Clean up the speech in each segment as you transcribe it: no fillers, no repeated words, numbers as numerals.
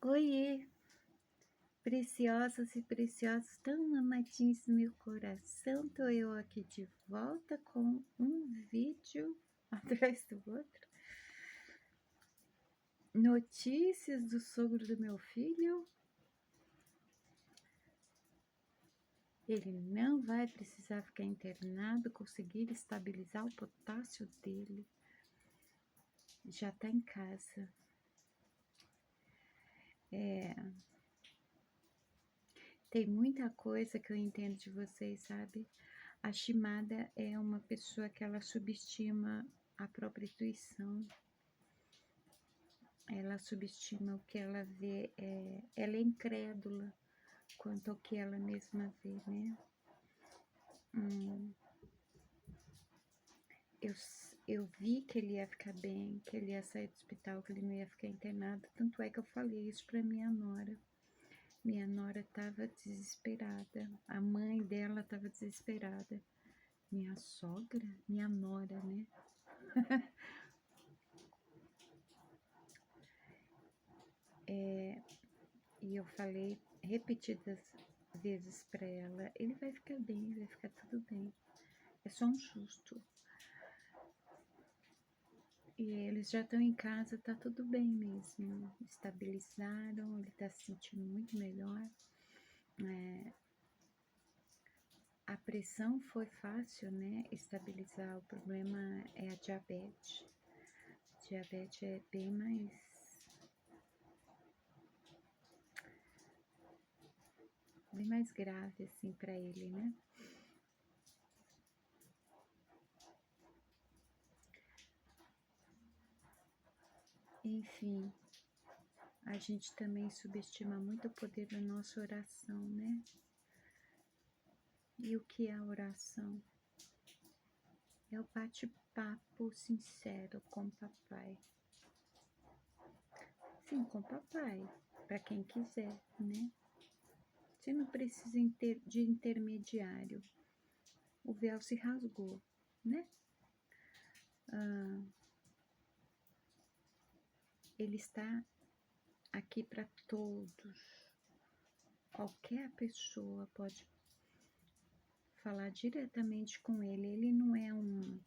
Oiê, preciosos e preciosos, tão amadinhos do meu coração, tô eu aqui de volta com um vídeo atrás do outro. Notícias do sogro do meu filho. Ele não vai precisar ficar internado, conseguir estabilizar o potássio dele. Já tá em casa. Tem muita coisa que eu entendo de vocês, sabe? A Shimada é uma pessoa que ela subestima a própria intuição. Ela subestima o que ela vê, ela é incrédula quanto ao que ela mesma vê, né? Eu vi que ele ia ficar bem, que ele ia sair do hospital, que ele não ia ficar internado, tanto é que eu falei isso pra minha nora. Minha nora estava desesperada, a mãe dela estava desesperada. Minha sogra? Minha nora, né? E eu falei repetidas vezes para ela, ele vai ficar bem, vai ficar tudo bem. É só um susto. E eles já estão em casa, tá tudo bem mesmo. Estabilizaram, ele tá se sentindo muito melhor. A pressão foi fácil, né? Estabilizar. O problema é a diabetes. Diabetes é bem mais grave, assim, para ele, né? Enfim, a gente também subestima muito o poder da nossa oração, né? E o que é a oração? É o bate-papo sincero com o papai. Sim, com o papai, para quem quiser, né? Você não precisa de intermediário. O véu se rasgou, né? Ele está aqui para todos. Qualquer pessoa pode falar diretamente com ele. Ele não é um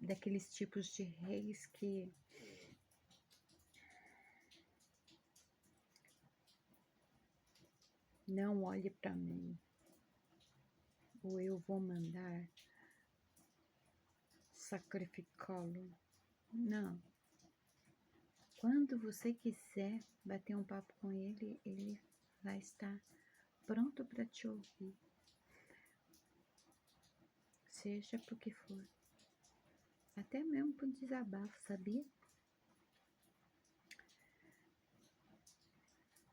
daqueles tipos de reis que não olhe para mim, ou eu vou mandar sacrificá-lo. Não. Quando você quiser bater um papo com ele, ele vai estar pronto para te ouvir. Seja por que for. Até mesmo por desabafo, sabia?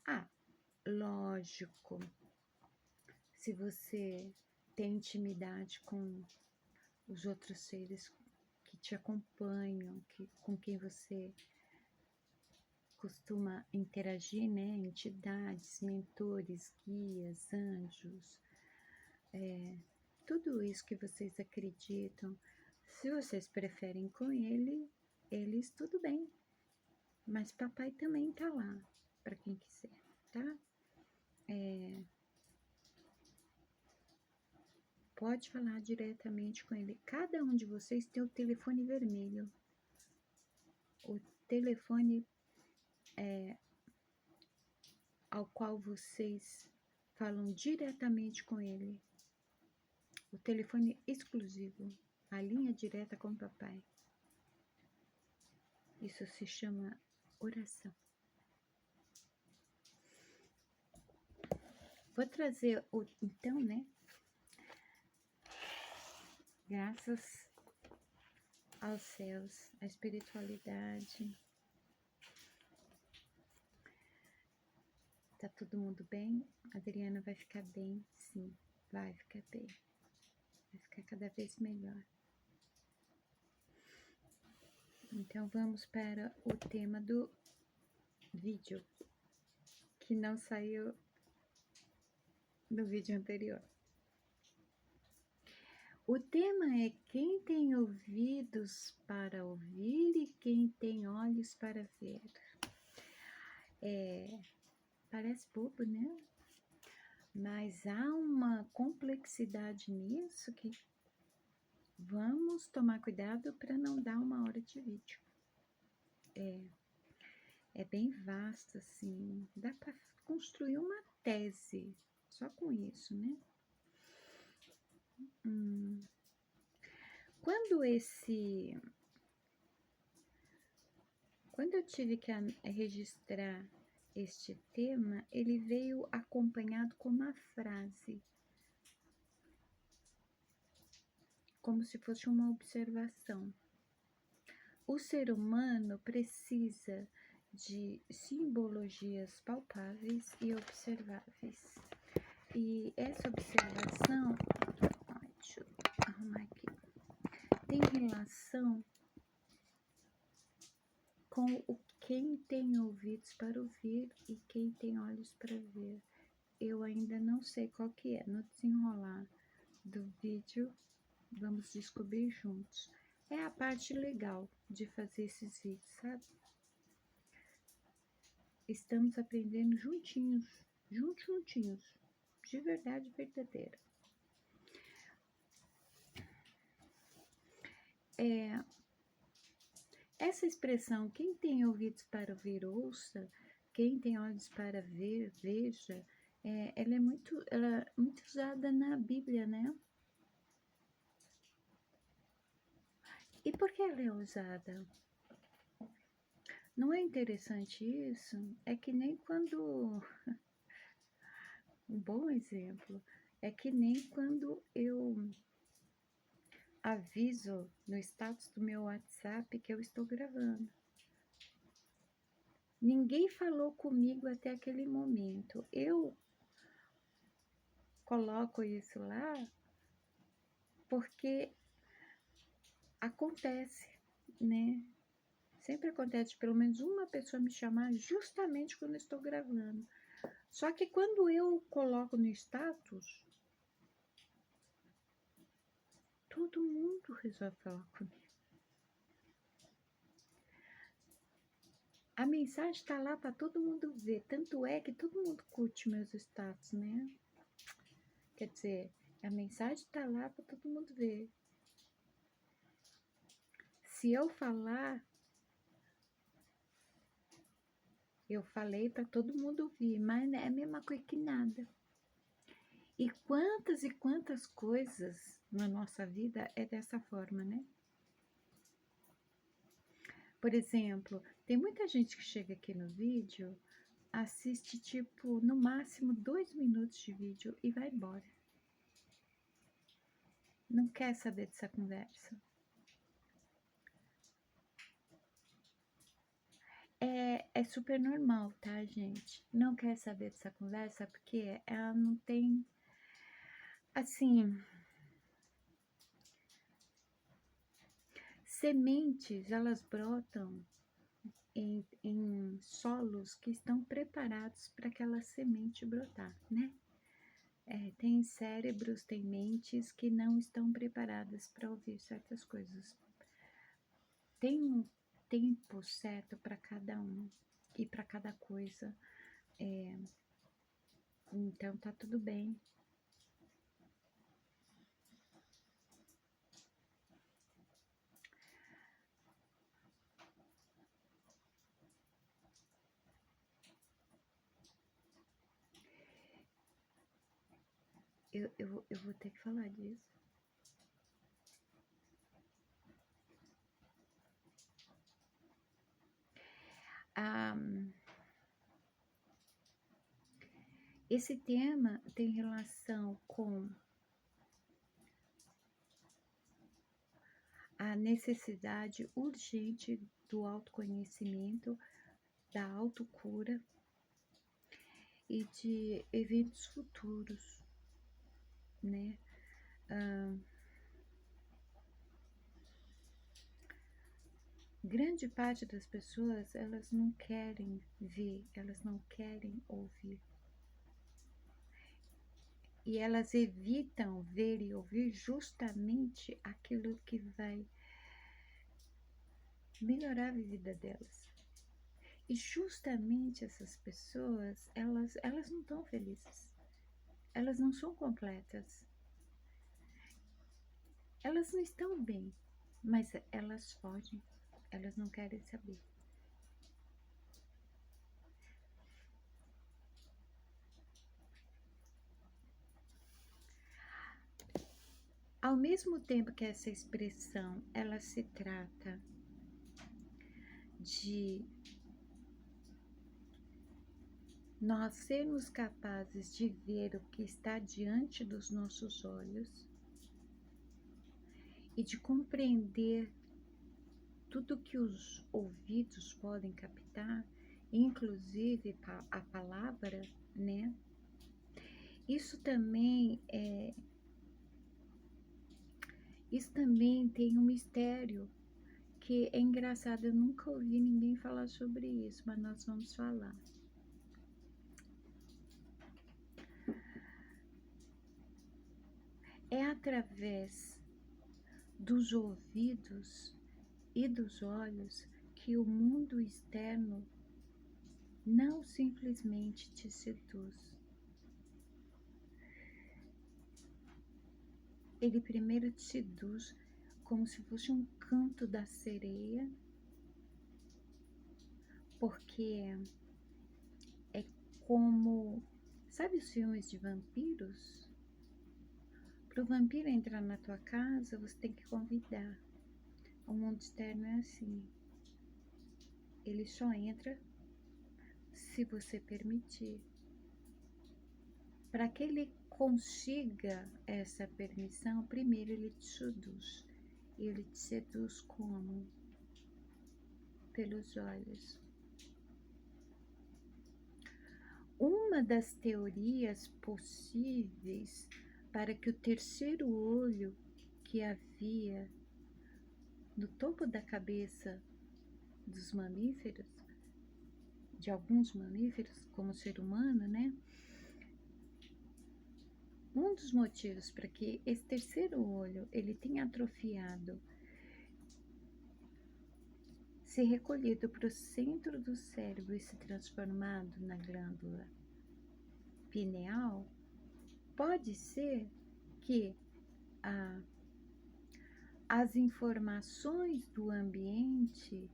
Ah, lógico. Se você tem intimidade com os outros seres que te acompanham, com quem você costuma interagir, né? Entidades, mentores, guias, anjos, tudo isso que vocês acreditam. Se vocês preferem com ele, eles tudo bem. Mas papai também tá lá, para quem quiser, tá? Pode falar diretamente com ele. Cada um de vocês tem o telefone vermelho. O telefone ao qual vocês falam diretamente com ele. O telefone exclusivo, a linha direta com o papai. Isso se chama oração. Vou trazer então, né? Graças aos céus, à espiritualidade. Tá todo mundo bem? A Adriana vai ficar bem? Sim, vai ficar bem. Vai ficar cada vez melhor. Então vamos para o tema do vídeo, que não saiu no vídeo anterior. O tema é quem tem ouvidos para ouvir e quem tem olhos para ver. Parece bobo, né? Mas há uma complexidade nisso que vamos tomar cuidado para não dar 1 hora de vídeo. É bem vasto, assim, dá para construir uma tese só com isso, né? Quando eu tive que registrar este tema, ele veio acompanhado com uma frase, como se fosse uma observação. O ser humano precisa de simbologias palpáveis e observáveis. E essa observação, deixa eu arrumar aqui, tem relação com quem tem ouvidos para ouvir e quem tem olhos para ver. Eu ainda não sei qual que é. No desenrolar do vídeo, vamos descobrir juntos. É a parte legal de fazer esses vídeos, sabe? Estamos aprendendo juntinhos, juntinhos, de verdade verdadeira. Essa expressão, quem tem ouvidos para ouvir, ouça, quem tem olhos para ver, veja, ela é muito usada na Bíblia, né? E por que ela é usada? Não é interessante isso? É que nem quando... Um bom exemplo é que nem quando eu aviso no status do meu WhatsApp que eu estou gravando. Ninguém falou comigo até aquele momento. Eu coloco isso lá porque acontece, né? Sempre acontece de pelo menos uma pessoa me chamar justamente quando eu estou gravando. Só que quando eu coloco no status, todo mundo resolve falar comigo. A mensagem está lá para todo mundo ver, tanto é que todo mundo curte meus status, né? Quer dizer, a mensagem está lá para todo mundo ver. Se eu falar, eu falei para todo mundo ouvir, mas é a mesma coisa que nada. E quantas coisas na nossa vida é dessa forma, né? Por exemplo, tem muita gente que chega aqui no vídeo, assiste tipo, no máximo 2 minutos de vídeo e vai embora. Não quer saber dessa conversa. É super normal, tá, gente? Não quer saber dessa conversa porque ela não tem, assim, sementes, elas brotam em solos que estão preparados para aquela semente brotar, né? Tem cérebros, tem mentes que não estão preparadas para ouvir certas coisas. Tem um tempo certo para cada um e para cada coisa. Então tá tudo bem. Eu vou ter que falar disso. Esse tema tem relação com a necessidade urgente do autoconhecimento, da autocura e de eventos futuros, né? Grande parte das pessoas, elas não querem ver, elas não querem ouvir. E elas evitam ver e ouvir justamente aquilo que vai melhorar a vida delas. E justamente essas pessoas, elas não estão felizes. Elas não são completas. Elas não estão bem, mas elas fogem. Elas não querem saber. Ao mesmo tempo que essa expressão, ela se trata de nós sermos capazes de ver o que está diante dos nossos olhos e de compreender tudo que os ouvidos podem captar, inclusive a palavra, né? Isso também tem um mistério que é engraçado, eu nunca ouvi ninguém falar sobre isso, mas nós vamos falar. É através dos ouvidos e dos olhos que o mundo externo não simplesmente te seduz. Ele primeiro te seduz como se fosse um canto da sereia, porque é como, sabe os filmes de vampiros? Para o vampiro entrar na tua casa, você tem que convidar. O mundo externo é assim. Ele só entra se você permitir. Para que ele consiga essa permissão, primeiro ele te seduz. Ele te seduz como? Pelos olhos. Uma das teorias possíveis para que o terceiro olho que havia no topo da cabeça dos mamíferos, de alguns mamíferos, como o ser humano, né? Um dos motivos para que esse terceiro olho ele tenha atrofiado, se recolhido para o centro do cérebro e se transformado na glândula pineal, pode ser que as informações do ambiente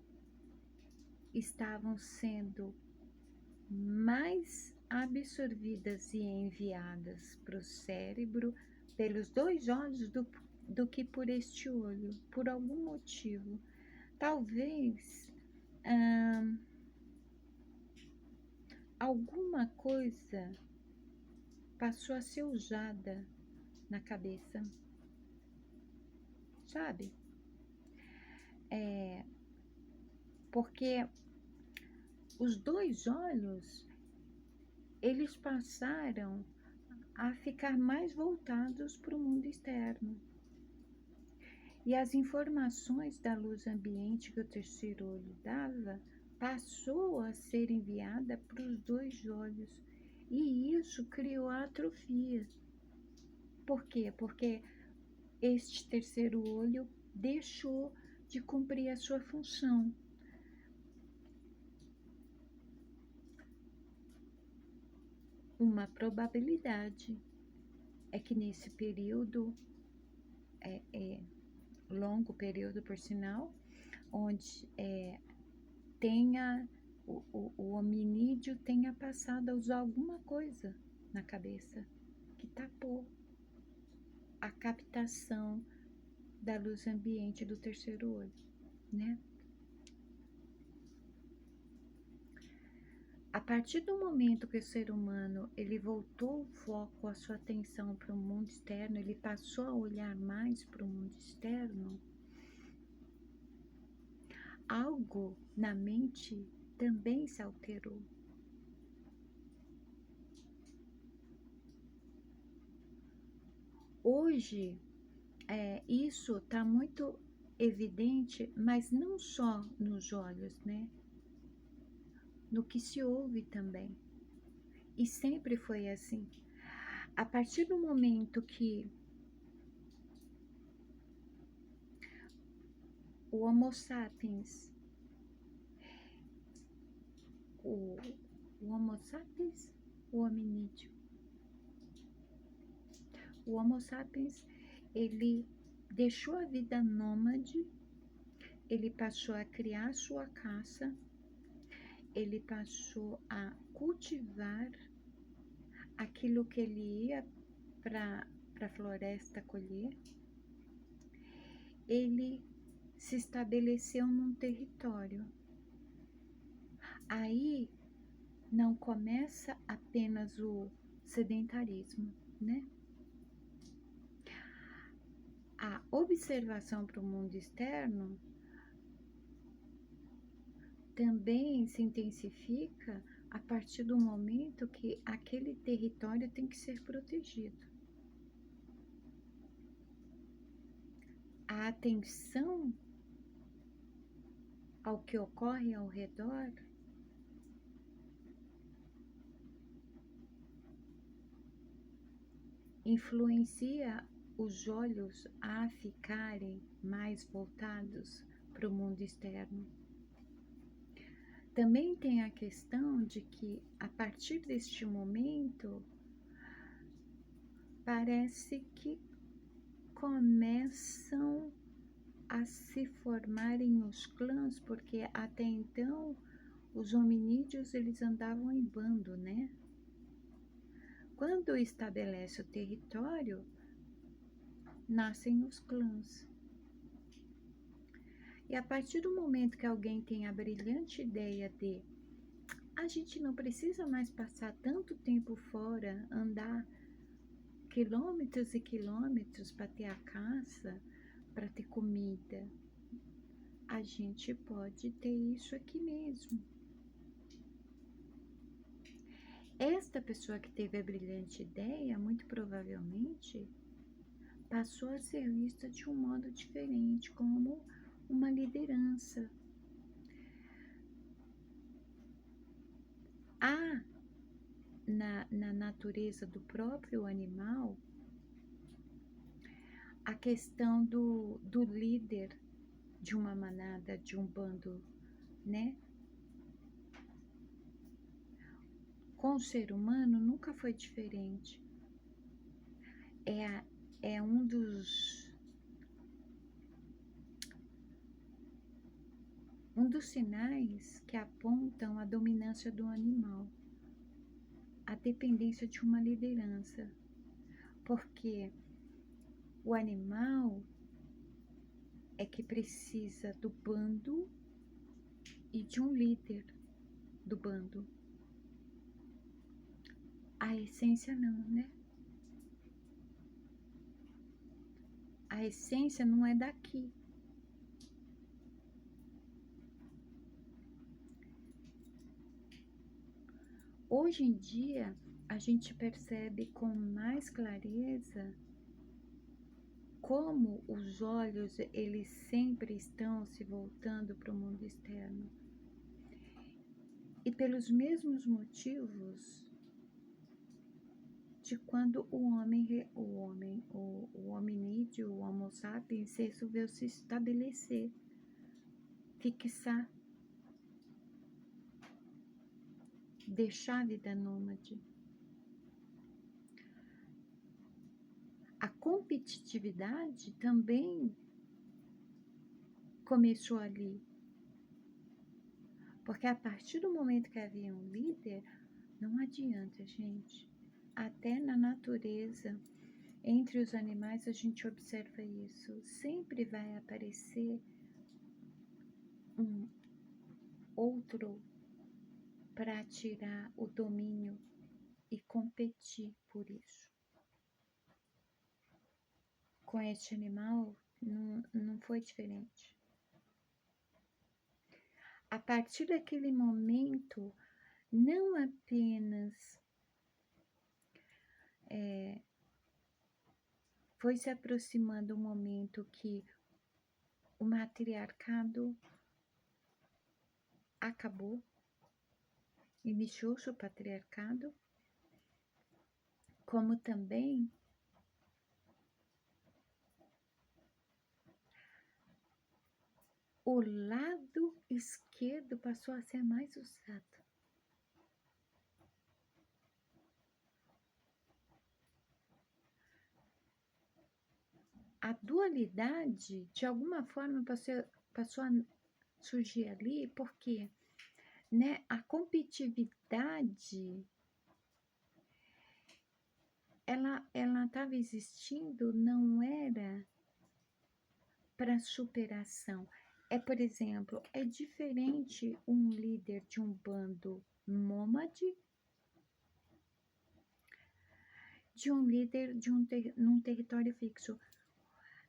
estavam sendo mais absorvidas e enviadas para o cérebro pelos dois olhos do que por este olho, por algum motivo. Talvez alguma coisa passou a ser usada na cabeça, sabe? Porque os dois olhos, eles passaram a ficar mais voltados para o mundo externo. E as informações da luz ambiente que o terceiro olho dava, passou a ser enviada para os dois olhos. E isso criou a atrofia. Por quê? Porque este terceiro olho deixou de cumprir a sua função. Uma probabilidade é que nesse período, longo período por sinal, onde o hominídeo tenha passado a usar alguma coisa na cabeça que tapou a captação da luz ambiente do terceiro olho, né? A partir do momento que o ser humano ele voltou o foco, a sua atenção para o mundo externo, ele passou a olhar mais para o mundo externo, algo na mente também se alterou. Hoje, isso está muito evidente, mas não só nos olhos, né? No que se ouve também. E sempre foi assim. A partir do momento que o Homo sapiens o, o Homo sapiens, o hominídeo. O Homo sapiens, ele deixou a vida nômade, ele passou a criar sua caça, ele passou a cultivar aquilo que ele ia para a floresta colher. Ele se estabeleceu num território. Aí não começa apenas o sedentarismo, né? A observação para o mundo externo também se intensifica a partir do momento que aquele território tem que ser protegido. A atenção ao que ocorre ao redor influencia os olhos a ficarem mais voltados para o mundo externo. Também tem a questão de que, a partir deste momento, parece que começam a se formarem os clãs, porque até então os hominídeos eles andavam em bando, né? Quando estabelece o território, nascem os clãs. E a partir do momento que alguém tem a brilhante ideia de a gente não precisa mais passar tanto tempo fora, andar quilômetros e quilômetros para ter a caça, para ter comida, a gente pode ter isso aqui mesmo. Esta pessoa que teve a brilhante ideia, muito provavelmente, passou a ser vista de um modo diferente, como uma liderança. Há na natureza do próprio animal a questão do líder de uma manada, de um bando, né? Com o ser humano nunca foi diferente. É um dos sinais que apontam a dominância do animal, a dependência de uma liderança, porque o animal é que precisa do bando e de um líder do bando. A essência não, né? A essência não é daqui. Hoje em dia, a gente percebe com mais clareza como os olhos, eles sempre estão se voltando para o mundo externo. E pelos mesmos motivos de quando o hominídeo, o Homo sapiens, resolveu se estabelecer, fixar, deixar a vida nômade. A competitividade também começou ali, porque a partir do momento que havia um líder, não adianta, gente. Até na natureza, entre os animais, a gente observa isso. Sempre vai aparecer um outro para tirar o domínio e competir por isso. Com este animal, não foi diferente. A partir daquele momento, não apenas foi se aproximando um momento que o matriarcado acabou, iniciou-se o patriarcado, como também o lado esquerdo passou a ser mais usado. dualidade, de alguma forma, passou a surgir ali, porque, né, a competitividade, ela estava existindo, não era para superação. Por exemplo, é diferente um líder de um bando nômade de um líder num território fixo.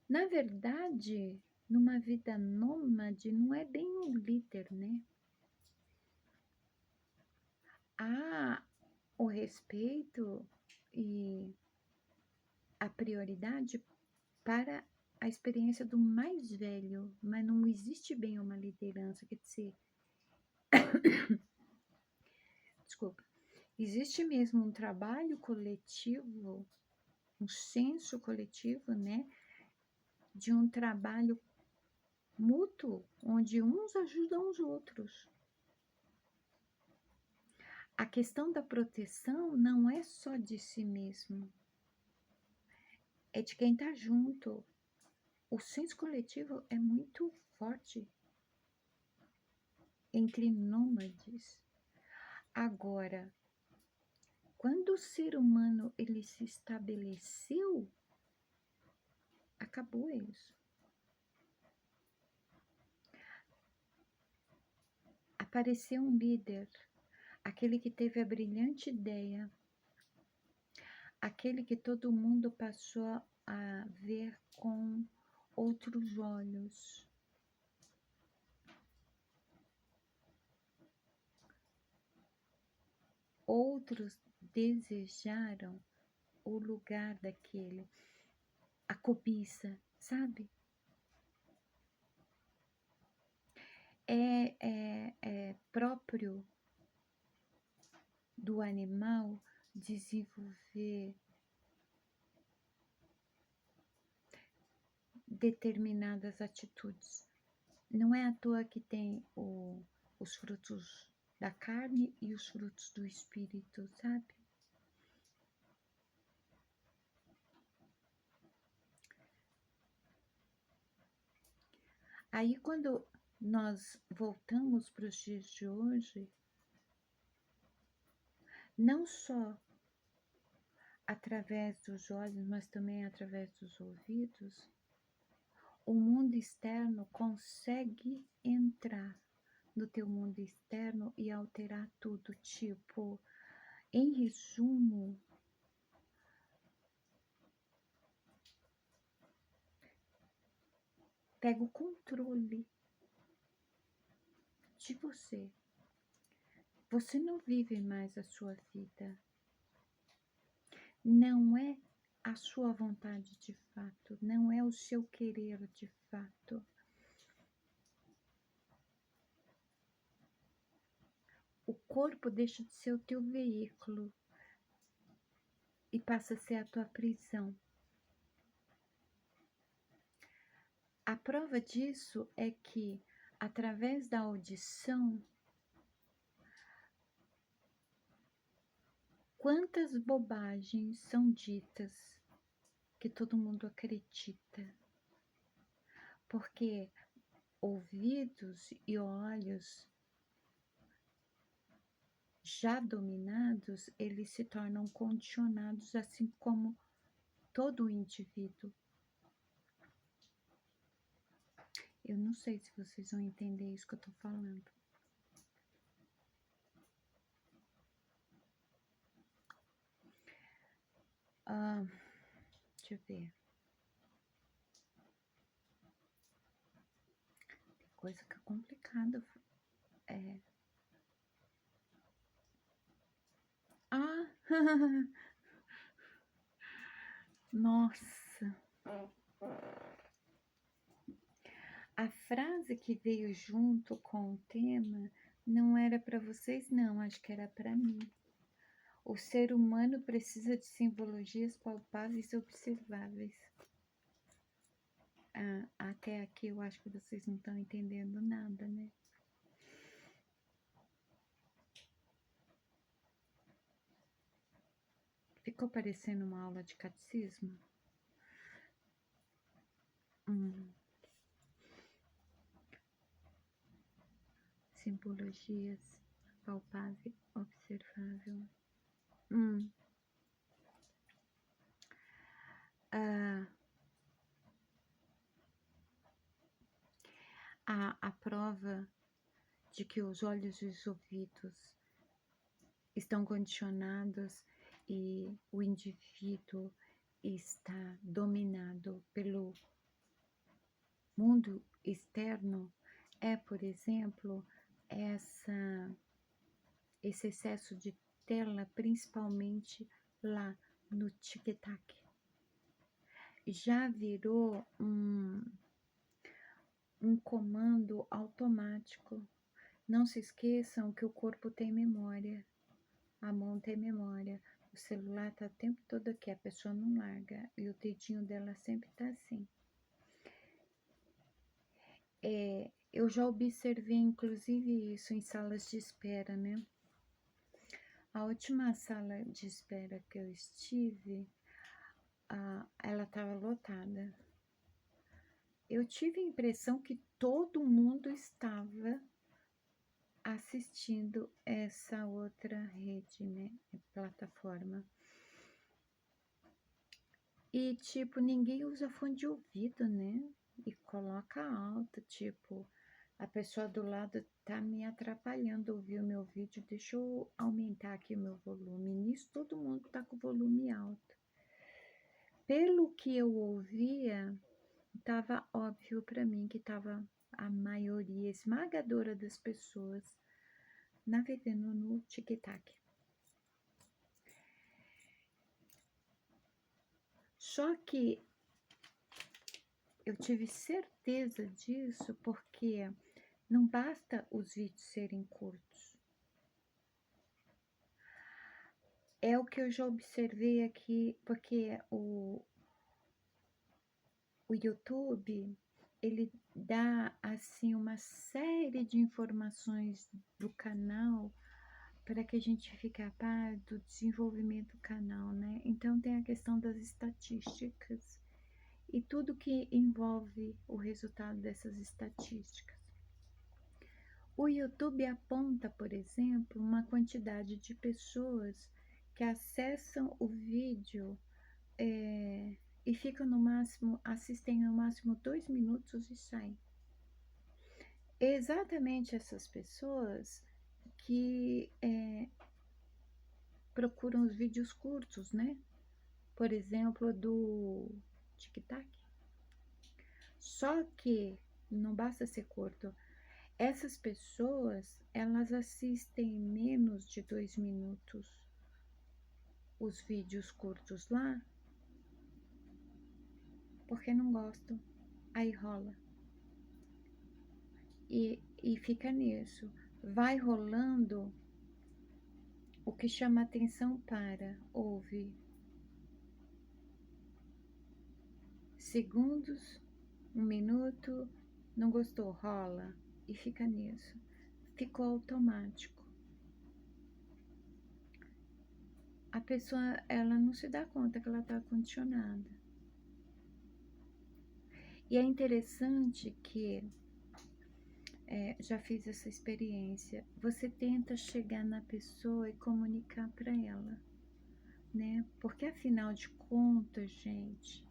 Na verdade, numa vida nômade, não é bem um líder, né? Há o respeito e a prioridade para a experiência do mais velho, mas não existe bem uma liderança, quer dizer, desculpa, existe mesmo um trabalho coletivo, um senso coletivo, né, de um trabalho mútuo, onde uns ajudam os outros. A questão da proteção não é só de si mesmo, é de quem está junto. O senso coletivo é muito forte entre nômades. Agora, quando o ser humano ele se estabeleceu, acabou isso. Apareceu um líder, aquele que teve a brilhante ideia, aquele que todo mundo passou a ver com outros olhos. Outros desejaram o lugar daquele, a cobiça, sabe? É próprio do animal desenvolver determinadas atitudes. Não é à toa que tem os frutos da carne e os frutos do espírito, sabe? Aí quando nós voltamos para os dias de hoje, não só através dos olhos, mas também através dos ouvidos, o mundo externo consegue entrar no teu mundo externo e alterar tudo. Tipo, em resumo, pega o controle de você. Você não vive mais a sua vida. Não é a sua vontade de fato, não é o seu querer de fato. O corpo deixa de ser o teu veículo e passa a ser a tua prisão. A prova disso é que, através da audição, quantas bobagens são ditas que todo mundo acredita. Porque ouvidos e olhos já dominados, eles se tornam condicionados, assim como todo indivíduo. Eu não sei se vocês vão entender isso que eu tô falando. Deixa eu ver. Tem coisa que é complicada. Nossa. A frase que veio junto com o tema não era para vocês, não, acho que era para mim. O ser humano precisa de simbologias palpáveis e observáveis. Até aqui eu acho que vocês não estão entendendo nada, né? Ficou parecendo uma aula de catecismo? Hum. Simbologias, palpável, observável. Ah, a prova de que os olhos e os ouvidos estão condicionados e o indivíduo está dominado pelo mundo externo é, por exemplo, esse excesso de tela, principalmente lá no TikTok. Já virou um comando automático. Não se esqueçam que o corpo tem memória, a mão tem memória, o celular está o tempo todo aqui, a pessoa não larga e o dedinho dela sempre está assim. Eu já observei inclusive isso em salas de espera, né? A última sala de espera que eu estive, ela estava lotada. Eu tive a impressão que todo mundo estava assistindo essa outra rede, né? Plataforma. E, tipo, ninguém usa fone de ouvido, né? E coloca alto, tipo, a pessoa do lado tá me atrapalhando ouvir o meu vídeo, deixa eu aumentar aqui o meu volume. Nisso todo mundo tá com o volume alto. Pelo que eu ouvia, tava óbvio para mim que tava a maioria esmagadora das pessoas navegando no TikTok. Só que eu tive certeza disso porque não basta os vídeos serem curtos. É o que eu já observei aqui, porque o YouTube, ele dá assim uma série de informações do canal para que a gente fique a par do desenvolvimento do canal, né? Então tem a questão das estatísticas e tudo que envolve o resultado dessas estatísticas. O YouTube aponta, por exemplo, uma quantidade de pessoas que acessam o vídeo e ficam no máximo, assistem no máximo 2 minutos e saem. Exatamente essas pessoas que procuram os vídeos curtos, né? Por exemplo, do TikTok. Só que não basta ser curto. Essas pessoas, elas assistem menos de 2 minutos os vídeos curtos lá, porque não gostam. Aí rola. E fica nisso. Vai rolando o que chama atenção para, ouve. Segundos, 1 minuto, não gostou, rola. E fica nisso. Ficou automático. A pessoa, ela não se dá conta que ela está condicionada. E é interessante que, já fiz essa experiência, você tenta chegar na pessoa e comunicar para ela, né? Porque afinal de contas, gente,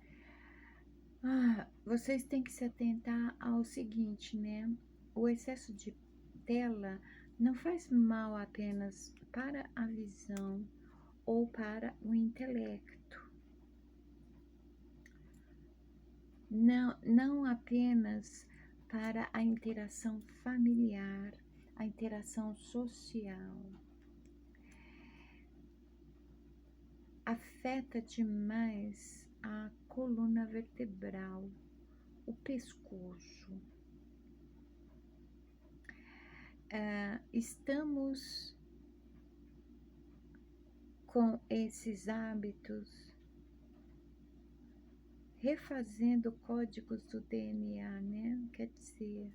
vocês têm que se atentar ao seguinte, né? O excesso de tela não faz mal apenas para a visão ou para o intelecto. Não apenas para a interação familiar, a interação social. Afeta demais a coluna vertebral, o pescoço. Estamos com esses hábitos refazendo códigos do DNA, né? Quer dizer,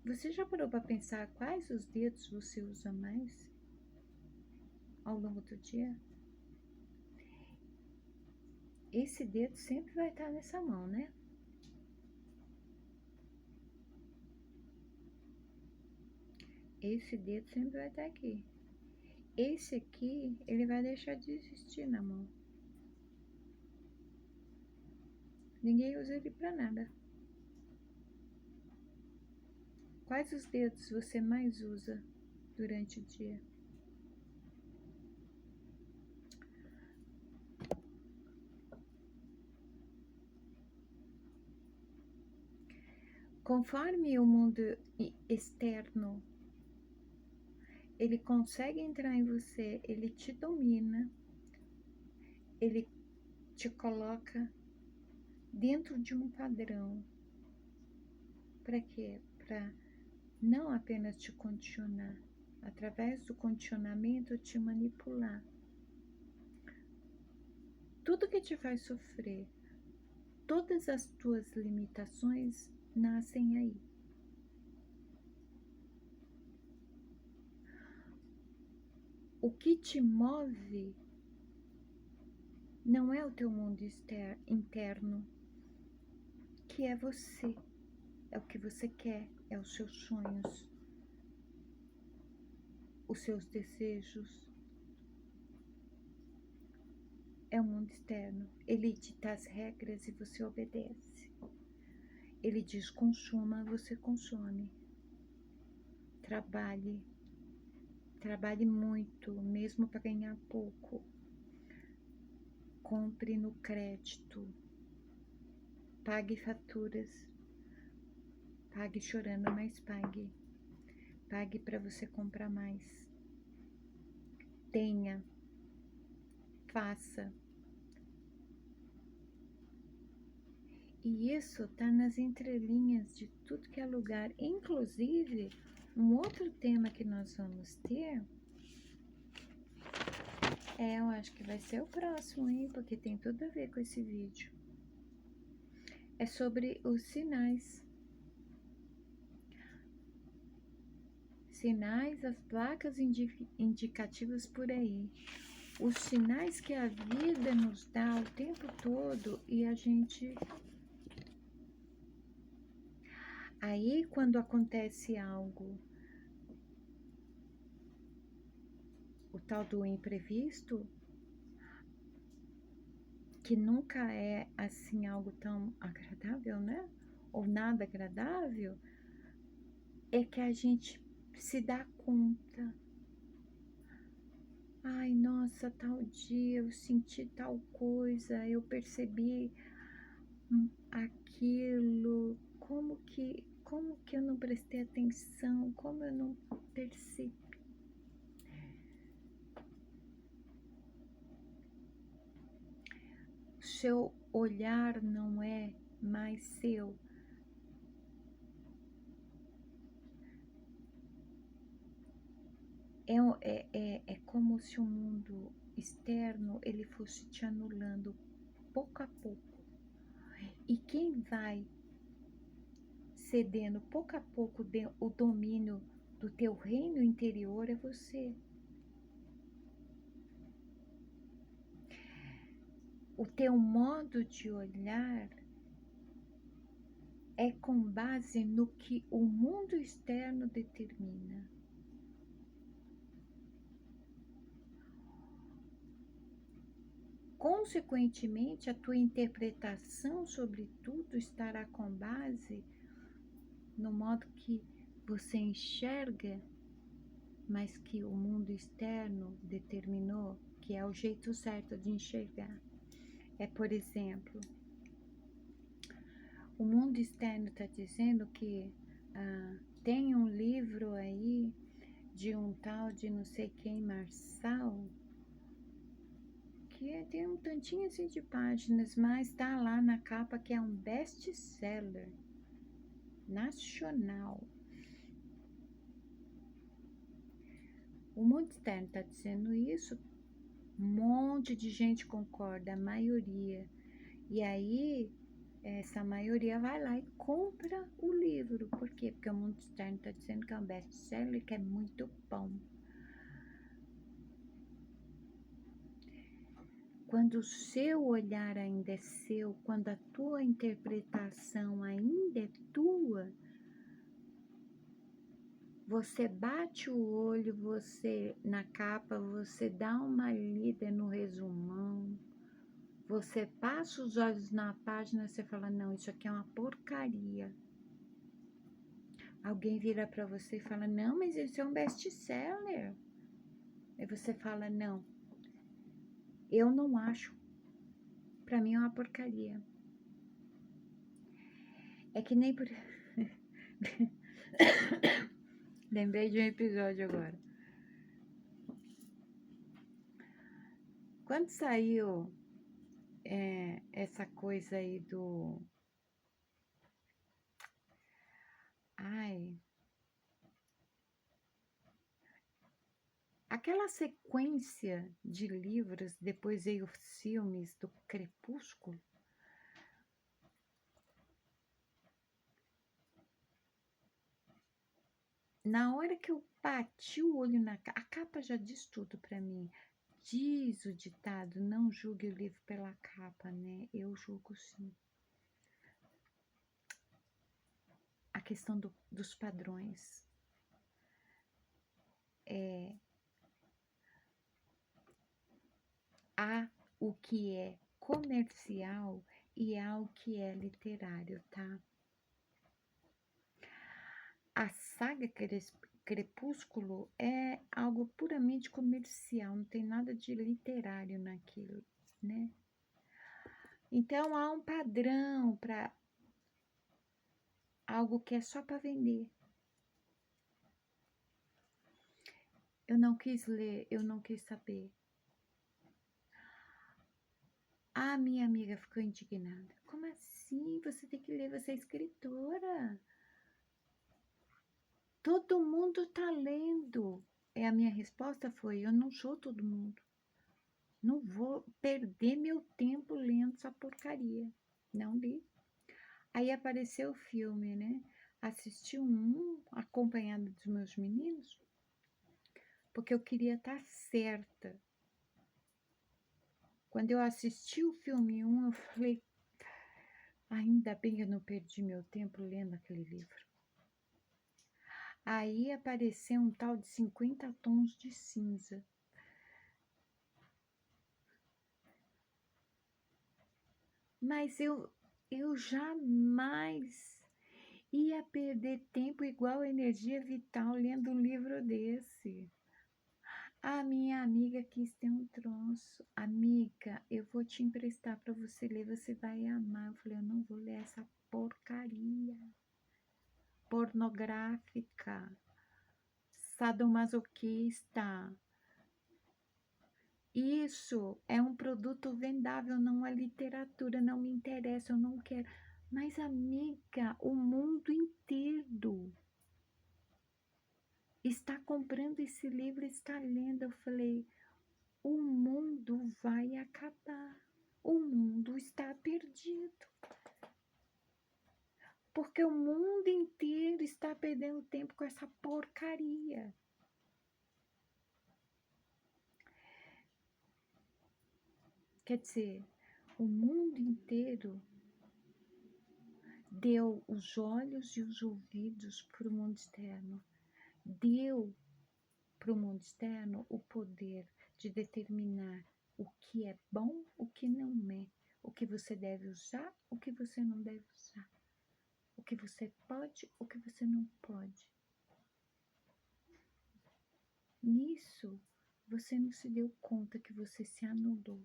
você já parou para pensar quais os dedos você usa mais ao longo do dia? esse dedo sempre vai estar nessa mão, né? Esse dedo sempre vai estar aqui. Esse aqui, ele vai deixar de existir na mão. Ninguém usa ele pra nada. Quais os dedos você mais usa durante o dia? Conforme o mundo externo, ele consegue entrar em você, ele te domina, ele te coloca dentro de um padrão. Para quê? Para não apenas te condicionar, através do condicionamento te manipular. Tudo que te faz sofrer, todas as tuas limitações nascem aí. O que te move não é o teu mundo interno, que é você, é o que você quer, é os seus sonhos, os seus desejos. É o mundo externo. Ele dita as regras e você obedece. Ele diz consuma, você consome. Trabalhe muito, mesmo para ganhar pouco. Compre no crédito. Pague faturas. Pague chorando, mas pague. Pague para você comprar mais. Tenha. Faça. E isso tá nas entrelinhas de tudo que é lugar. Inclusive, um outro tema que nós vamos ter, eu acho que vai ser o próximo, hein? Porque tem tudo a ver com esse vídeo. É sobre os sinais. Sinais, as placas indicativas por aí. Os sinais que a vida nos dá o tempo todo e a gente... Aí, quando acontece algo, o tal do imprevisto, que nunca é assim algo tão agradável, né? Ou nada agradável, é que a gente se dá conta. Ai, nossa, tal dia eu senti tal coisa, eu percebi aquilo, como que eu não prestei atenção, como eu não percebi. Seu olhar não é mais seu. É como se o mundo externo ele fosse te anulando pouco a pouco. E quem vai cedendo pouco a pouco o domínio do teu reino interior é você. O teu modo de olhar é com base no que o mundo externo determina. Consequentemente, a tua interpretação sobre tudo estará com base no modo que você enxerga, mas que o mundo externo determinou que é o jeito certo de enxergar. É, por exemplo, o mundo externo está dizendo que tem um livro aí de um tal de não sei quem, Marçal, que tem um tantinho assim de páginas, mas tá lá na capa que é um best-seller nacional. O mundo externo está dizendo isso, um monte de gente concorda, a maioria. E aí, essa maioria vai lá e compra o livro. Por quê? Porque o mundo externo está dizendo que é um best-seller, que é muito bom. quando o seu olhar ainda é seu, quando a tua interpretação ainda é tua, você bate o olho, você na capa, você dá uma lida no resumão, você passa os olhos na página, você fala, não, isso aqui é uma porcaria. Alguém vira para você e fala, não, mas isso é um best-seller. Aí você fala, não, eu não acho. Para mim é uma porcaria. É que nem por... Lembrei de um episódio agora. Quando saiu essa coisa aí do... Ai... Aquela sequência de livros, depois veio os filmes do Crepúsculo. Na hora que eu bati o olho na capa, a capa já diz tudo para mim. Diz o ditado, não julgue o livro pela capa, né? Eu julgo sim. A questão dos padrões. Há o que é comercial e há o que é literário, tá? A saga Crepúsculo é algo puramente comercial, não tem nada de literário naquilo, né? Então há um padrão para algo que é só para vender. Eu não quis ler, eu não quis saber. A minha amiga ficou indignada. Como assim? Você tem que ler, você é escritora. Todo mundo tá lendo. A minha resposta foi, eu não sou todo mundo. Não vou perder meu tempo lendo essa porcaria. Não li. Aí apareceu o filme, né? Assisti acompanhado dos meus meninos, porque eu queria estar certa. Quando eu assisti o filme 1, eu falei, ainda bem que eu não perdi meu tempo lendo aquele livro. Aí apareceu um tal de 50 tons de cinza. Mas eu jamais ia perder tempo igual energia vital lendo um livro desse. A minha amiga quis ter um troço. Amiga, eu vou te emprestar para você ler, você vai amar. Eu falei, eu não vou ler essa porcaria pornográfica, sadomasoquista. Isso é um produto vendável, não é literatura, não me interessa, eu não quero. Mas, amiga, o mundo inteiro está comprando esse livro, está lendo. Eu falei, o mundo vai acabar. O mundo está perdido. Porque o mundo inteiro está perdendo tempo com essa porcaria. Quer dizer, o mundo inteiro deu os olhos e os ouvidos para o mundo externo. Deu para o mundo externo o poder de determinar o que é bom, o que não é, o que você deve usar, o que você não deve usar, o que você pode, o que você não pode. Nisso, você não se deu conta que você se anulou.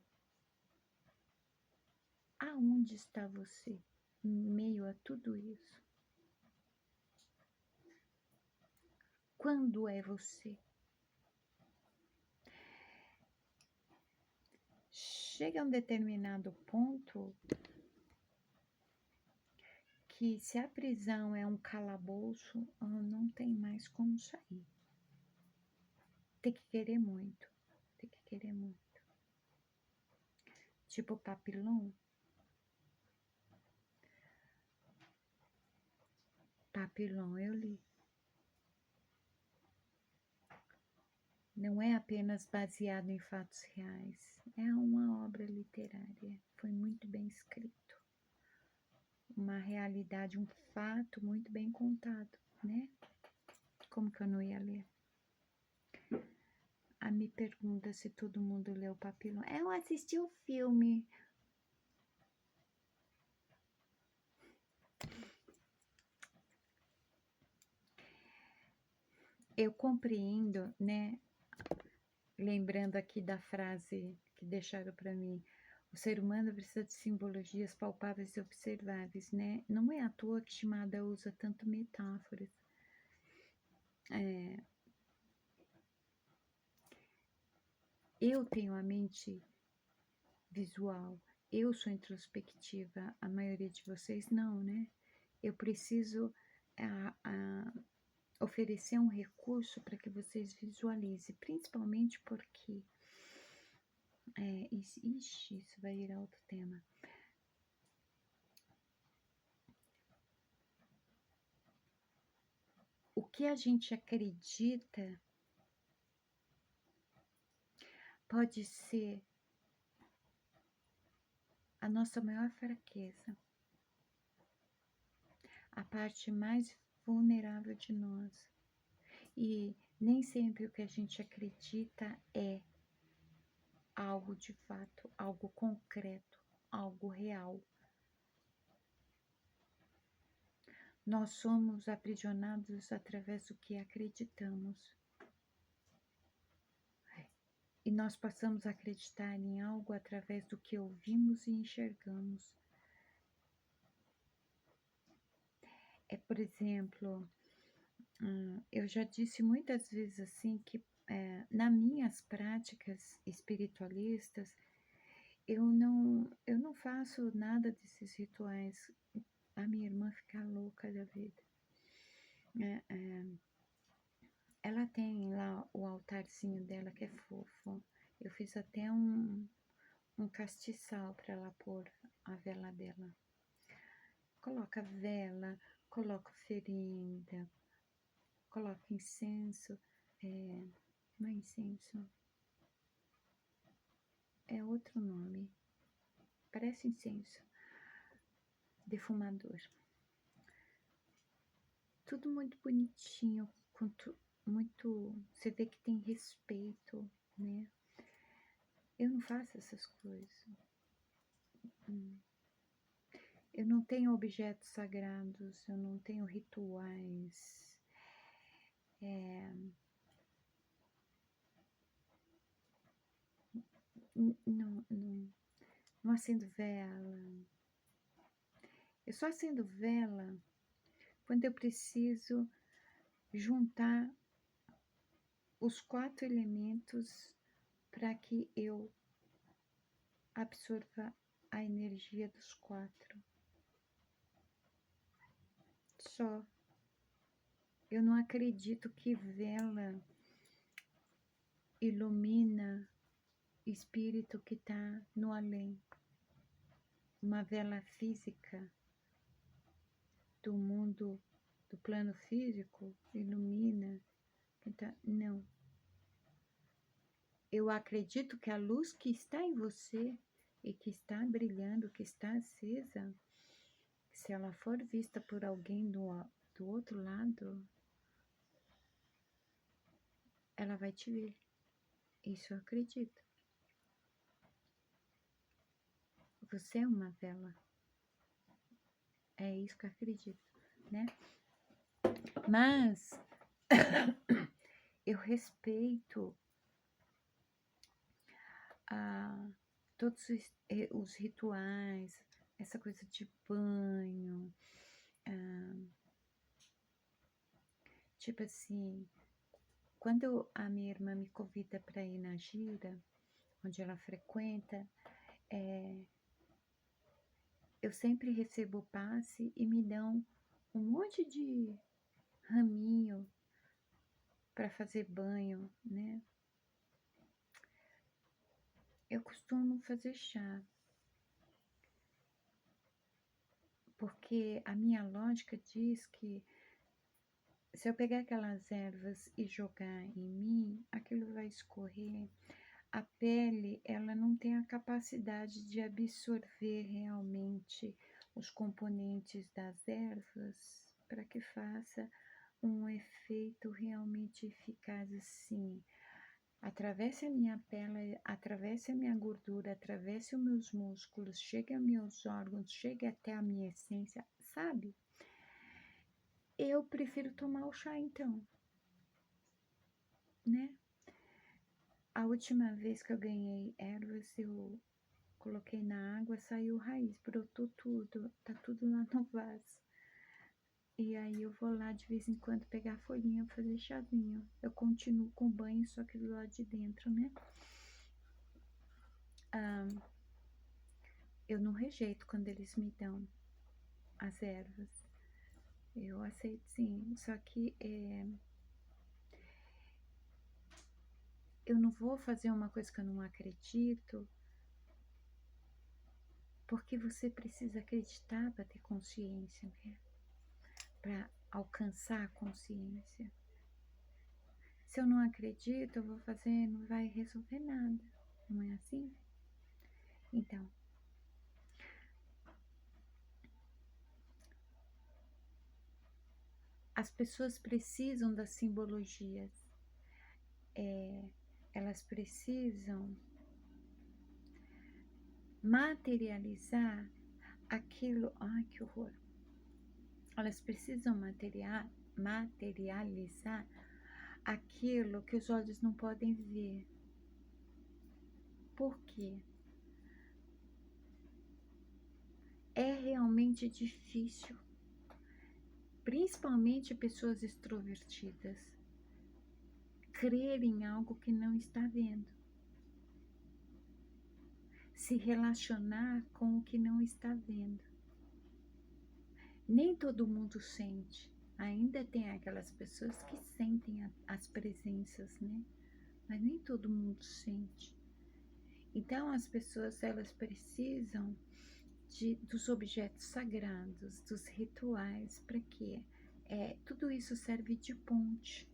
Aonde está você em meio a tudo isso? Quando é você? Chega a um determinado ponto que se a prisão é um calabouço, não tem mais como sair. Tem que querer muito, tem que querer muito. Tipo Papillon. Papillon eu li. não é apenas baseado em fatos reais, é uma obra literária, foi muito bem escrito, uma realidade, um fato muito bem contado, né? Como que eu não ia ler? Me pergunta se todo mundo leu Papillon. Eu assisti o filme. Eu compreendo, né? Lembrando aqui da frase que deixaram para mim, o ser humano precisa de simbologias palpáveis e observáveis, né? Não é à toa que Shimada usa tanto metáforas. Eu tenho a mente visual, eu sou introspectiva, a maioria de vocês não, né? Eu preciso oferecer um recurso para que vocês visualizem, principalmente porque isso vai ir a outro tema. O que a gente acredita pode ser a nossa maior fraqueza, a parte mais vulnerável de nós. E nem sempre o que a gente acredita é algo de fato, algo concreto, algo real. Nós somos aprisionados através do que acreditamos. E nós passamos a acreditar em algo através do que ouvimos e enxergamos. Por exemplo, eu já disse muitas vezes assim que nas minhas práticas espiritualistas, eu não faço nada desses rituais. A minha irmã fica louca da vida. Ela tem lá o altarzinho dela que é fofo. Eu fiz até um castiçal para ela pôr a vela dela. Coloca vela, coloca oferenda, coloca incenso. Não é incenso? É outro nome. Parece incenso. Defumador. Tudo muito bonitinho, muito. Você vê que tem respeito, né? Eu não faço essas coisas. Eu não tenho objetos sagrados, eu não tenho rituais. Não acendo vela. Eu só acendo vela quando eu preciso juntar os 4 elementos para que eu absorva a energia dos 4. Só. Eu não acredito que vela ilumina espírito que está no além. Uma vela física do mundo, do plano físico, ilumina. Não. Eu acredito que a luz que está em você e que está brilhando, que está acesa, se ela for vista por alguém do outro lado, ela vai te ver. Isso eu acredito. Você é uma vela. É isso que eu acredito, né? Mas eu respeito todos os rituais, essa coisa de banho, tipo assim, quando a minha irmã me convida para ir na gira, onde ela frequenta, eu sempre recebo o passe e me dão um monte de raminho para fazer banho, né? Eu costumo fazer chá, porque a minha lógica diz que Se eu pegar aquelas ervas e jogar em mim, aquilo vai escorrer. A pele, ela não tem a capacidade de absorver realmente os componentes das ervas para que faça um efeito realmente eficaz assim. Atravesse a minha pele, atravesse a minha gordura, atravesse os meus músculos, chegue aos meus órgãos, chegue até a minha essência, sabe? Eu prefiro tomar o chá então, né? A última vez que eu ganhei ervas, eu coloquei na água, saiu raiz, brotou tudo, tá tudo lá no vaso. E aí eu vou lá de vez em quando pegar a folhinha pra fazer chazinho. Eu continuo com o banho, só que do lado de dentro, né? Eu não rejeito quando eles me dão as ervas. Eu aceito sim, só que eu não vou fazer uma coisa que eu não acredito, porque você precisa acreditar para ter consciência, né? Para alcançar a consciência. Se eu não acredito, eu vou fazer, não vai resolver nada, não é assim? Então, as pessoas precisam das simbologias, elas precisam materializar aquilo, ai que horror, elas precisam materializar aquilo que os olhos não podem ver. Por quê? É realmente difícil, principalmente pessoas extrovertidas, crer em algo que não está vendo, se relacionar com o que não está vendo. Nem todo mundo sente. Ainda tem aquelas pessoas que sentem as presenças, né? Mas nem todo mundo sente. Então as pessoas, elas precisam dos objetos sagrados, dos rituais, para quê? Tudo isso serve de ponte.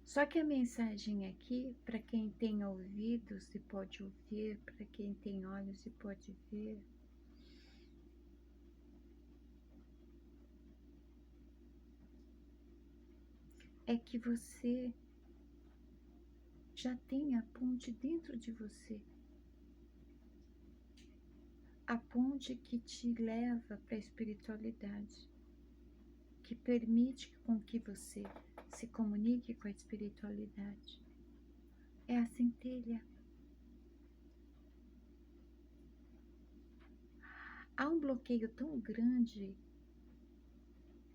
Só que a mensagem aqui, para quem tem ouvidos e pode ouvir, para quem tem olhos e pode ver, é que você já tem a ponte dentro de você. A ponte que te leva para a espiritualidade, que permite com que você se comunique com a espiritualidade. É a centelha. Há um bloqueio tão grande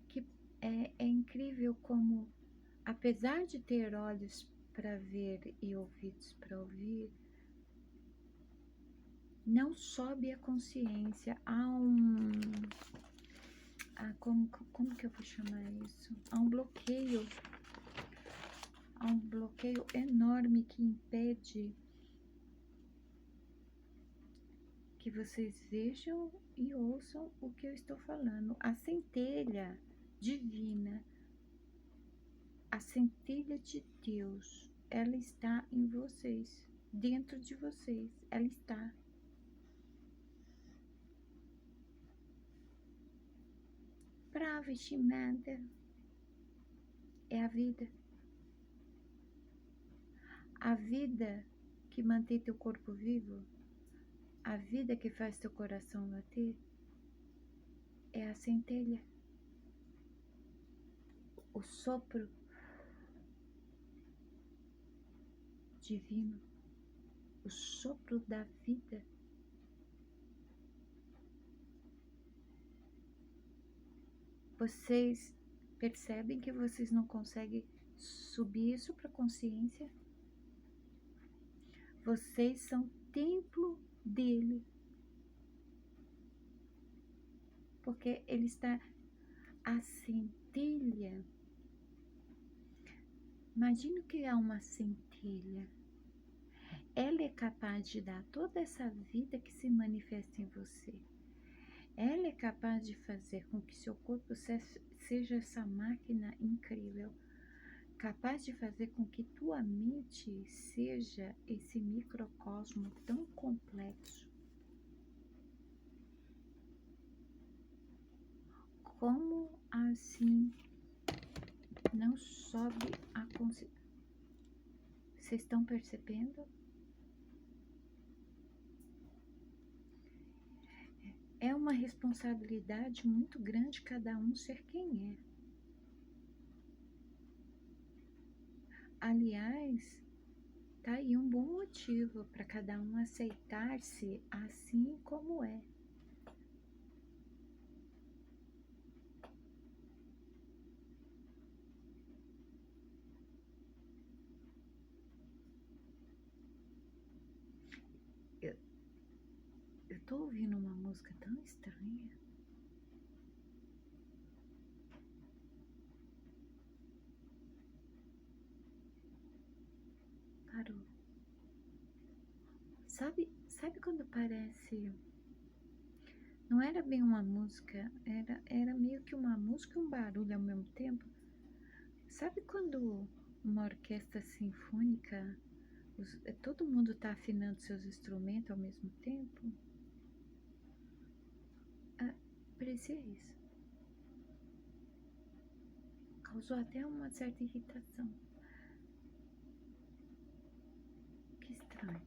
que é incrível como, apesar de ter olhos para ver e ouvidos para ouvir, não sobe a consciência. Como que eu vou chamar isso? Há um bloqueio enorme que impede que vocês vejam e ouçam o que eu estou falando. A centelha divina, a centelha de Deus, ela está em vocês, dentro de vocês, ela está. Brava, estimada, é a vida. A vida que mantém teu corpo vivo, a vida que faz teu coração bater, é a centelha. O sopro divino, o sopro da vida. Vocês percebem que vocês não conseguem subir isso para a consciência? Vocês são templo dele. Porque ele está, a centelha. Imagina o que é uma centelha. Ela é capaz de dar toda essa vida que se manifesta em você. Ela é capaz de fazer com que seu corpo seja essa máquina incrível, capaz de fazer com que tua mente seja esse microcosmo tão complexo. Como assim não sobe a consciência? Vocês estão percebendo? É uma responsabilidade muito grande cada um ser quem é. Aliás, tá aí um bom motivo para cada um aceitar-se assim como é. Eu tô ouvindo uma música tão estranha. Parou. Sabe quando parece... Não era bem uma música, era meio que uma música e um barulho ao mesmo tempo. Sabe quando uma orquestra sinfônica, todo mundo tá afinando seus instrumentos ao mesmo tempo? Parecia isso. Causou até uma certa irritação. Que estranho.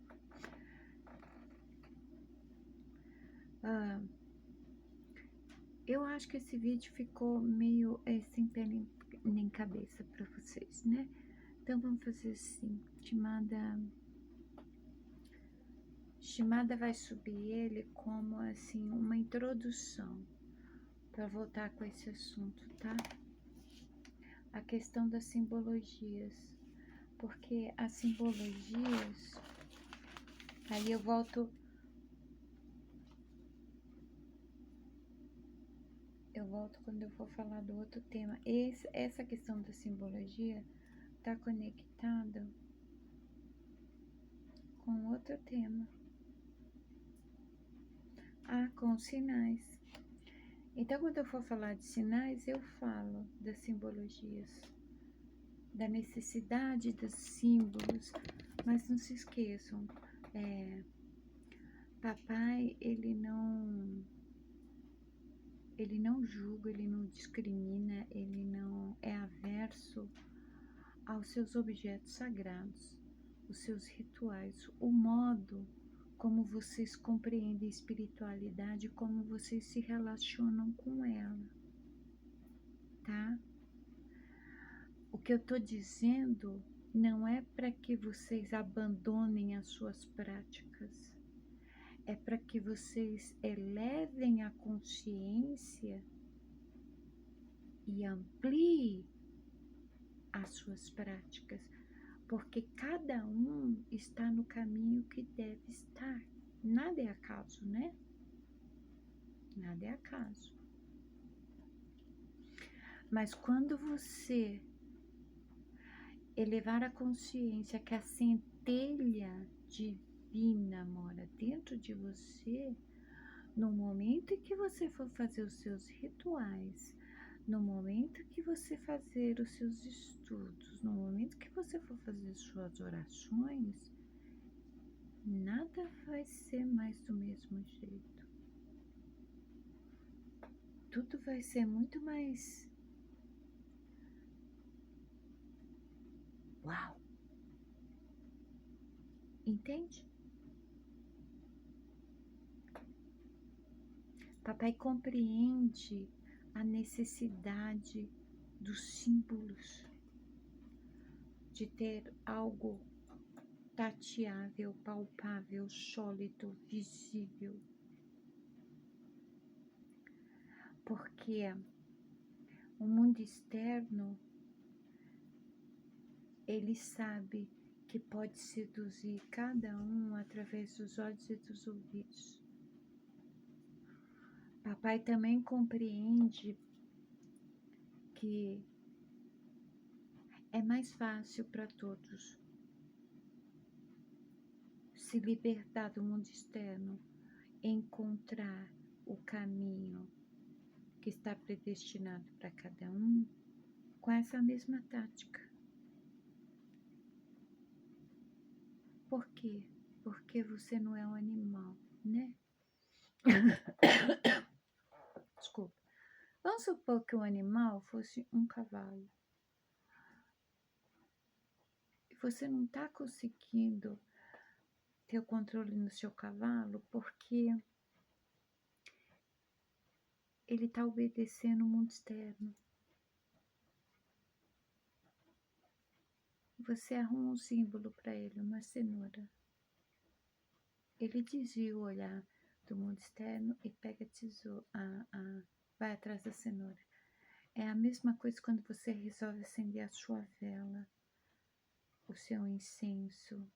Eu acho que esse vídeo ficou meio sem pé nem cabeça para vocês, né? Então vamos fazer assim. Shimada vai subir ele como assim uma introdução para voltar com esse assunto, tá? A questão das simbologias, porque as simbologias, aí eu volto quando eu for falar do outro tema. Essa questão da simbologia está conectada com outro tema. Com os sinais. Então, quando eu for falar de sinais, eu falo das simbologias, da necessidade dos símbolos, mas não se esqueçam, papai, ele não julga, ele não discrimina, ele não é averso aos seus objetos sagrados, os seus rituais, o modo como vocês compreendem a espiritualidade, como vocês se relacionam com ela, tá? O que eu tô dizendo não é para que vocês abandonem as suas práticas, é para que vocês elevem a consciência e ampliem as suas práticas, porque cada um está no caminho que deve estar. Nada é acaso, né? Nada é acaso. Mas quando você elevar a consciência que a centelha divina mora dentro de você, no momento em que você for fazer os seus rituais, no momento que você fazer os seus estudos, no momento que você for fazer suas orações, nada vai ser mais do mesmo jeito. Tudo vai ser muito mais... Uau! Entende? Papai compreende a necessidade dos símbolos, de ter algo tateável, palpável, sólido, visível. Porque o mundo externo, ele sabe que pode seduzir cada um através dos olhos e dos ouvidos. Papai também compreende que é mais fácil para todos se libertar do mundo externo, encontrar o caminho que está predestinado para cada um com essa mesma tática. Por quê? Porque você não é um animal, né? Desculpa. Vamos supor que o animal fosse um cavalo. E você não está conseguindo ter o controle no seu cavalo porque ele está obedecendo o mundo externo. Você arruma um símbolo para ele, uma cenoura. Ele desvia o olhar do mundo externo e pega vai atrás da cenoura. É a mesma coisa quando você resolve acender a sua vela, o seu incenso,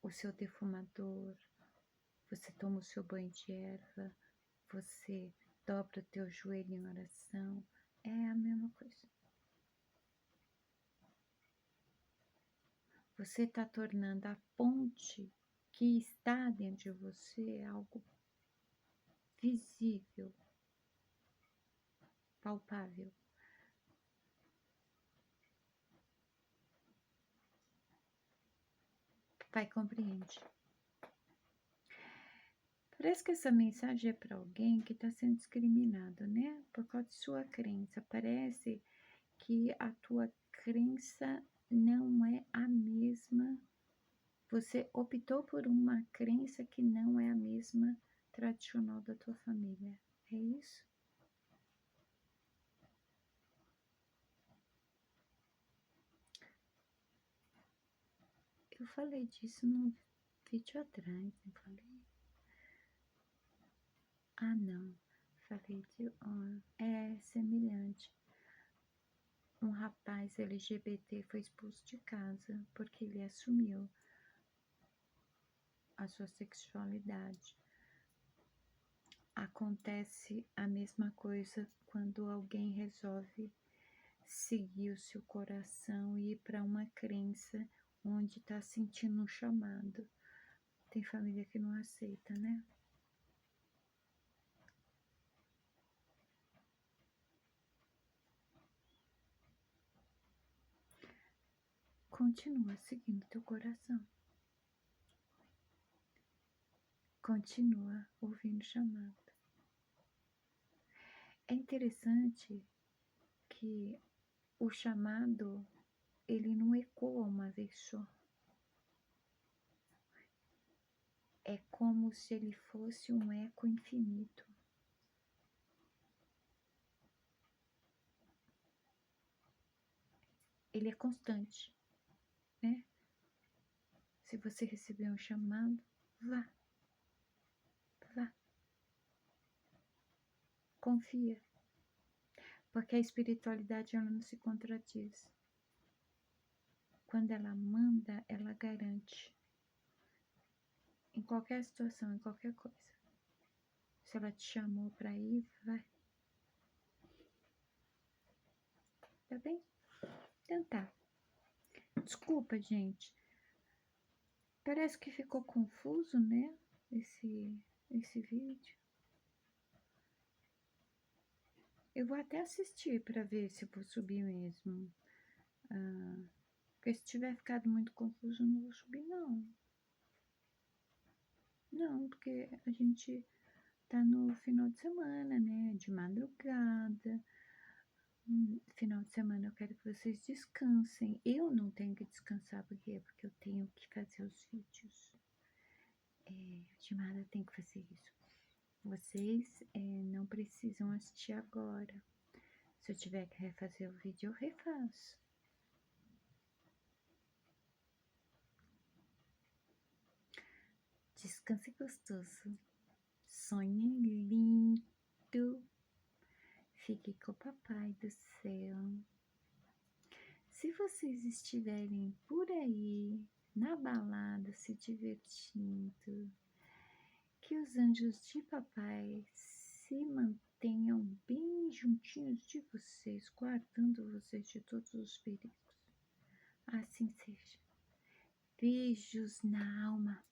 o seu defumador, você toma o seu banho de erva, você dobra o teu joelho em oração. É a mesma coisa. Você está tornando a ponte que está dentro de você algo visível, palpável. Pai compreende. Parece que essa mensagem é para alguém que está sendo discriminado, né? Por causa de sua crença. Parece que a tua crença não é a mesma. Você optou por uma crença que não é a mesma tradicional da tua família. É isso? Eu falei disso no vídeo atrás, não falei? Ah, não. Falei de... é semelhante. Um rapaz LGBT foi expulso de casa porque ele assumiu a sua sexualidade. Acontece a mesma coisa quando alguém resolve seguir o seu coração e ir para uma crença onde está sentindo um chamado. Tem família que não aceita, né? Continua seguindo teu coração. Continua ouvindo o chamado. É interessante que o chamado, ele não ecoa uma vez só. É como se ele fosse um eco infinito. Ele é constante, né? Se você receber um chamado, vá. Vá. Confia. Porque a espiritualidade, ela não se contradiz. Quando ela manda, ela garante. Em qualquer situação, em qualquer coisa. Se ela te chamou para ir, vai. Tá bem? Então tá. Desculpa, gente. Parece que ficou confuso, né? Esse vídeo. Eu vou até assistir para ver se vou subir mesmo. Porque se tiver ficado muito confuso, eu não vou subir, não. Não, porque a gente tá no final de semana, né? De madrugada. Final de semana eu quero que vocês descansem. Eu não tenho que descansar, por quê? Porque eu tenho que fazer os vídeos. A Dimara tem que fazer isso. Vocês não precisam assistir agora. Se eu tiver que refazer o vídeo, eu refaço. Descanse gostoso. Sonhe lindo. Fique com o papai do céu. Se vocês estiverem por aí, na balada, se divertindo, que os anjos de papai se mantenham bem juntinhos de vocês, guardando vocês de todos os perigos. Assim seja. Beijos na alma.